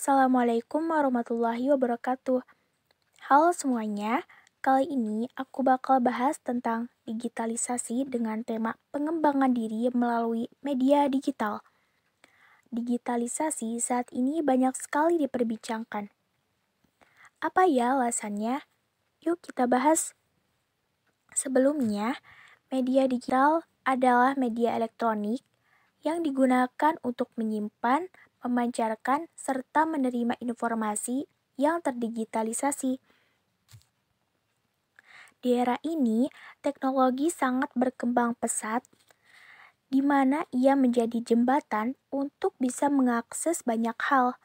Assalamualaikum warahmatullahi wabarakatuh. Halo semuanya, kali ini aku bakal bahas tentang digitalisasi dengan tema pengembangan diri melalui media digital. Digitalisasi saat ini banyak sekali diperbincangkan. Apa ya alasannya? Yuk kita bahas. Sebelumnya, media digital adalah media elektronik yang digunakan untuk menyimpan, memancarkan, serta menerima informasi yang terdigitalisasi. Di era ini, teknologi sangat berkembang pesat, di mana ia menjadi jembatan untuk bisa mengakses banyak hal.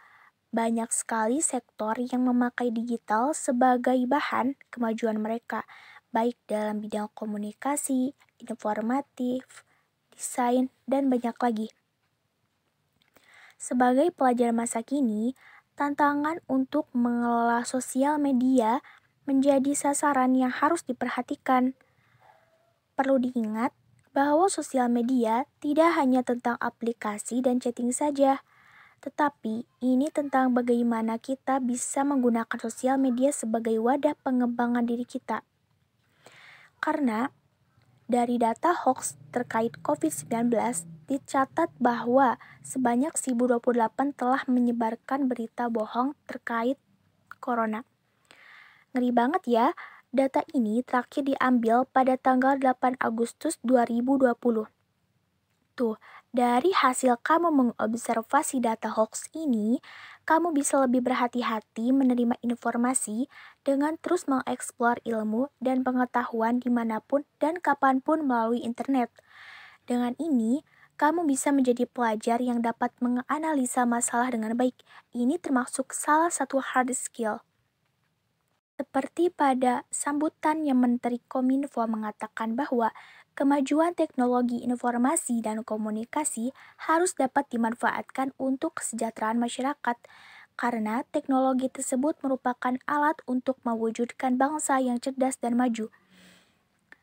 Banyak sekali sektor yang memakai digital sebagai bahan kemajuan mereka, baik dalam bidang komunikasi, informatif, desain, dan banyak lagi. Sebagai pelajar masa kini, tantangan untuk mengelola sosial media menjadi sasaran yang harus diperhatikan. Perlu diingat bahwa sosial media tidak hanya tentang aplikasi dan chatting saja, tetapi ini tentang bagaimana kita bisa menggunakan sosial media sebagai wadah pengembangan diri kita. Karena dari data hoax terkait COVID-19, dicatat bahwa sebanyak 1028 telah menyebarkan berita bohong terkait corona. Ngeri banget ya, data ini terakhir diambil pada tanggal 8 Agustus 2020. Tuh, dari hasil kamu mengobservasi data hoax ini, kamu bisa lebih berhati-hati menerima informasi dengan terus mengeksplor ilmu dan pengetahuan dimanapun dan kapanpun melalui internet. Dengan ini, kamu bisa menjadi pelajar yang dapat menganalisa masalah dengan baik. Ini termasuk salah satu hard skill. Seperti pada sambutannya Menteri Kominfo mengatakan bahwa kemajuan teknologi informasi dan komunikasi harus dapat dimanfaatkan untuk kesejahteraan masyarakat, karena teknologi tersebut merupakan alat untuk mewujudkan bangsa yang cerdas dan maju.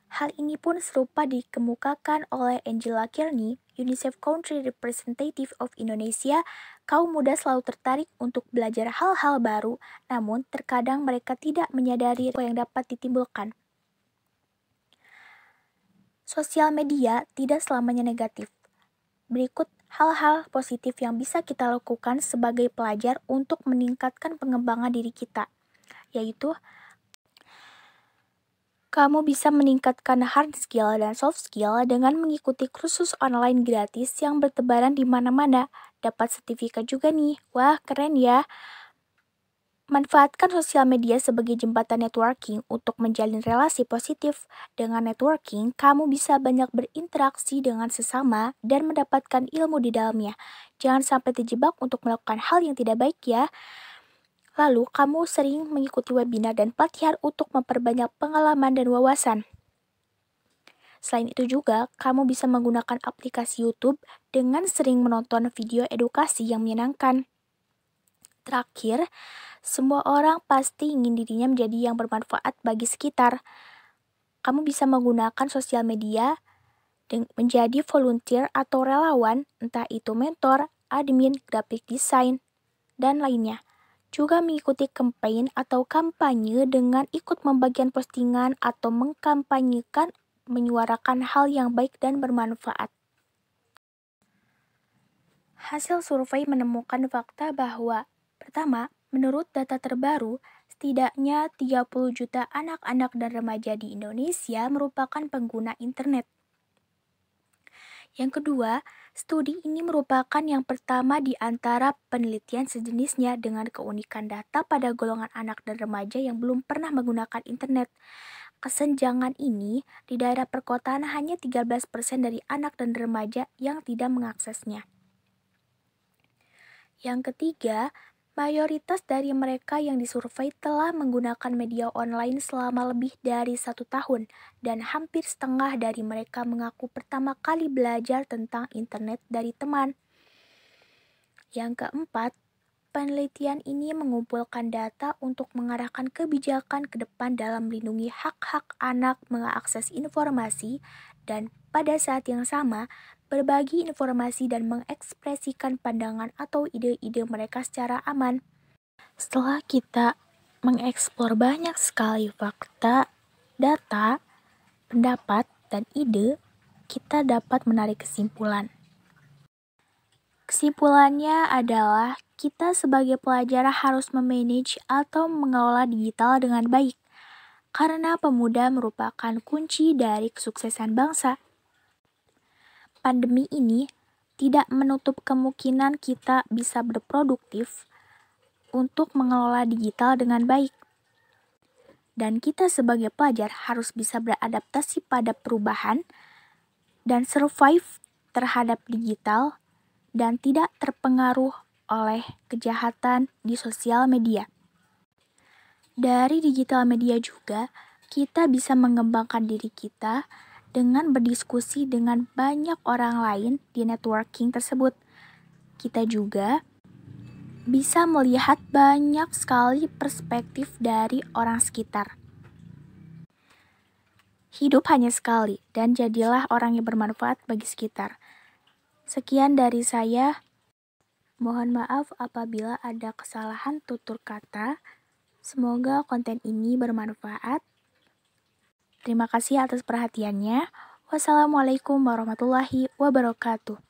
Hal ini pun serupa dikemukakan oleh Angela Kearney, UNICEF Country Representative of Indonesia. Kaum muda selalu tertarik untuk belajar hal-hal baru, namun terkadang mereka tidak menyadari risiko yang dapat ditimbulkan. Sosial media tidak selamanya negatif. Berikut hal-hal positif yang bisa kita lakukan sebagai pelajar untuk meningkatkan pengembangan diri kita, yaitu kamu bisa meningkatkan hard skill dan soft skill dengan mengikuti kursus online gratis yang bertebaran di mana-mana. Dapat sertifikat juga nih. Wah, keren ya. Manfaatkan sosial media sebagai jembatan networking untuk menjalin relasi positif. Dengan networking, kamu bisa banyak berinteraksi dengan sesama dan mendapatkan ilmu di dalamnya. Jangan sampai terjebak untuk melakukan hal yang tidak baik ya. Lalu, kamu sering mengikuti webinar dan pelatihan untuk memperbanyak pengalaman dan wawasan. Selain itu juga, kamu bisa menggunakan aplikasi YouTube dengan sering menonton video edukasi yang menyenangkan. Terakhir, semua orang pasti ingin dirinya menjadi yang bermanfaat bagi sekitar. Kamu bisa menggunakan sosial media menjadi volunteer atau relawan, entah itu mentor, admin, graphic design, dan lainnya. Juga mengikuti campaign atau kampanye dengan ikut membagikan postingan atau mengkampanyekan menyuarakan hal yang baik dan bermanfaat. Hasil survei menemukan fakta bahwa, pertama, menurut data terbaru, setidaknya 30 juta anak-anak dan remaja di Indonesia merupakan pengguna internet. Yang kedua, studi ini merupakan yang pertama di antara penelitian sejenisnya dengan keunikan data pada golongan anak dan remaja yang belum pernah menggunakan internet. Kesenjangan ini di daerah perkotaan hanya 13% dari anak dan remaja yang tidak mengaksesnya. Yang ketiga, mayoritas dari mereka yang disurvei telah menggunakan media online selama lebih dari 1 tahun, dan hampir setengah dari mereka mengaku pertama kali belajar tentang internet dari teman. Yang keempat, penelitian ini mengumpulkan data untuk mengarahkan kebijakan ke depan dalam melindungi hak-hak anak mengakses informasi dan pada saat yang sama berbagi informasi dan mengekspresikan pandangan atau ide-ide mereka secara aman. Setelah kita mengeksplor banyak sekali fakta, data, pendapat, dan ide, kita dapat menarik kesimpulan. Kesimpulannya adalah kita sebagai pelajar harus memanage atau mengelola digital dengan baik, karena pemuda merupakan kunci dari kesuksesan bangsa. Pandemi ini tidak menutup kemungkinan kita bisa berproduktif untuk mengelola digital dengan baik. Dan kita sebagai pelajar harus bisa beradaptasi pada perubahan dan survive terhadap digital dan tidak terpengaruh oleh kejahatan di sosial media. Dari digital media juga, kita bisa mengembangkan diri kita dengan berdiskusi dengan banyak orang lain di networking tersebut. Kita juga bisa melihat banyak sekali perspektif dari orang sekitar. Hidup hanya sekali, dan jadilah orang yang bermanfaat bagi sekitar. Sekian dari saya. Mohon maaf apabila ada kesalahan tutur kata. Semoga konten ini bermanfaat. Terima kasih atas perhatiannya. Wassalamualaikum warahmatullahi wabarakatuh.